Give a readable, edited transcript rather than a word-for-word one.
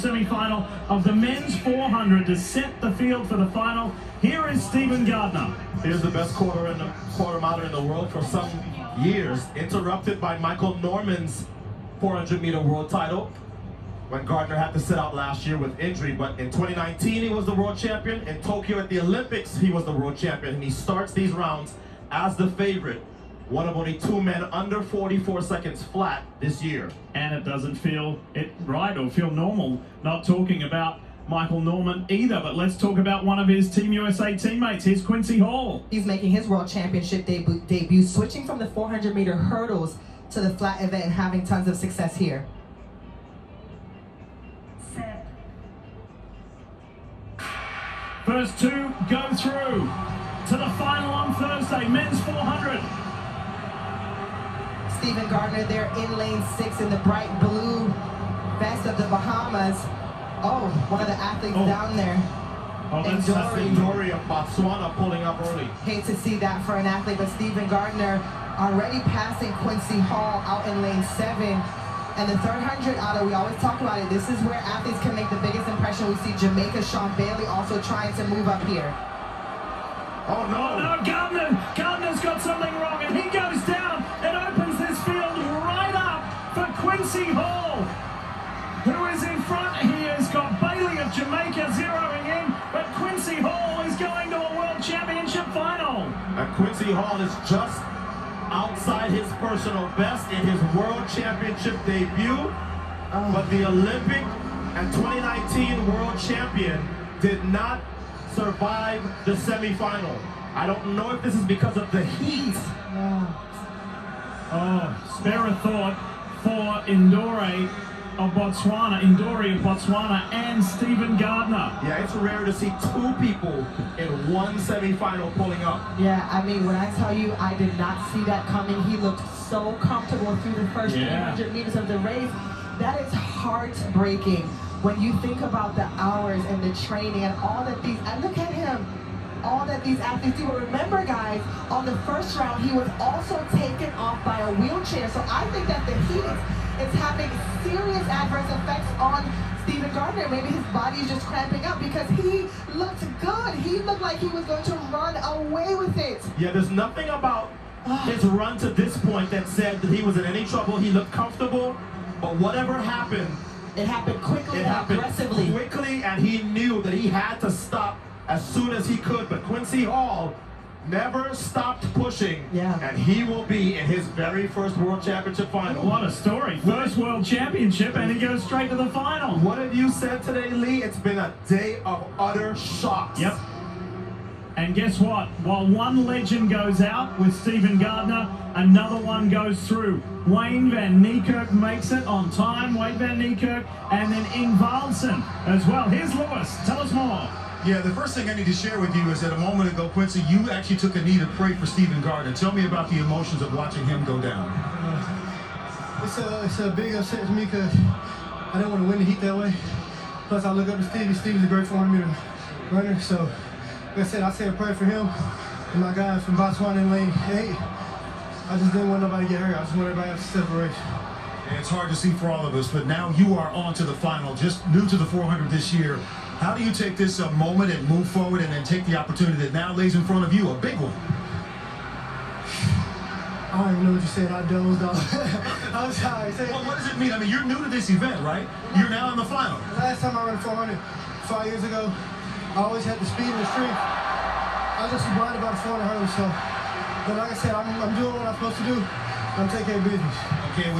semi-final of the men's 400 to set the field for the final. Here is Steven Garndiner. Here's the best quarter-miler in the world for some years, interrupted by Michael Norman's 400-meter world title when Garndiner had to sit out last year with injury. But in 2019, he was the world champion. In Tokyo at the Olympics, he was the world champion. And he starts these rounds as the favorite. One of only two men under 44 seconds flat this year. And it doesn't feel right or feel normal not talking about Michael Norman either, but let's talk about one of his Team USA teammates. Here's Quincy Hall. He's making his world championship debut, switching from the 400-meter hurdles to the flat event and having tons of success here. Set. First two go through to the final on Thursday, men's 400. Steven Garndiner there in lane 6 in the bright blue vest of the Bahamas. Oh, one of the athletes down there. Oh, that's Indori of Botswana pulling up early. Hate to see that for an athlete, but Steven Garndiner already passing Quincy Hall out in lane 7. And the 300 auto, we always talk about it. This is where athletes can make the biggest impression. We see Jamaica's Sean Bailey also trying to move up here. Oh no! Oh no, Gardner's got something wrong and he goes down. It opens this field right up for Quincy Hall, who is in front. He has got Bailey of Jamaica zeroing in, but Quincy Hall is going to a World Championship final. And Quincy Hall is just outside his personal best in his World Championship debut, but the Olympic and 2019 World Champion did not survive the semifinal. I don't know if this is because of the heat. Oh, spare a thought for Indori of Botswana and Steven Garndiner. Yeah, it's rare to see two people in one semifinal pulling up. Yeah, I mean, when I tell you I did not see that coming, he looked so comfortable through the first 300 meters of the race. That is heartbreaking when you think about the hours and the training and all that and look at him, all that these athletes do. But remember, guys, on the first round, he was also taken off by a wheelchair. So I think that the heat is having serious adverse effects on Steven Garndiner. Maybe his body's just cramping up because he looked good. He looked like he was going to run away with it. Yeah, there's nothing about his run to this point that said that he was in any trouble. He looked comfortable, but whatever happened, it happened quickly it and happened aggressively. Quickly, and he knew that he had to stop as soon as he could. But Quincy Hall never stopped pushing, and he will be in his very first World Championship final. What a story. First World Championship, and he goes straight to the final. What have you said today, Lee? It's been a day of utter shocks. Yep. And guess what? While one legend goes out with Steven Garndiner, another one goes through. Wayne van Niekerk makes it on time. Wayne van Niekerk, and then Ingvaldsen as well. Here's Lewis. Tell us more. Yeah, the first thing I need to share with you is that a moment ago, Quincy, you actually took a knee to pray for Steven Garndiner. Tell me about the emotions of watching him go down. It's a big upset to me because I didn't want to win the heat that way. Plus, I look up to Stevie. Stevie's a great 400-meter runner. So, like I said, I say a prayer for him and my guys from Botswana in lane 8. I just didn't want nobody to get hurt. I just want everybody to separate. And it's hard to see for all of us, but now you are on to the final, just new to the 400 this year. How do you take this moment and move forward and then take the opportunity that now lays in front of you, a big one? I don't even know what you said. I dozed off. I'm sorry. Well, what does it mean? I mean, you're new to this event, right? You're now in the final. Last time I ran 400, 5 years ago, I always had the speed and the strength. I was just blind about 400 hurdles, so. But like I said, I'm doing what I'm supposed to do. I'm taking care of business. Okay.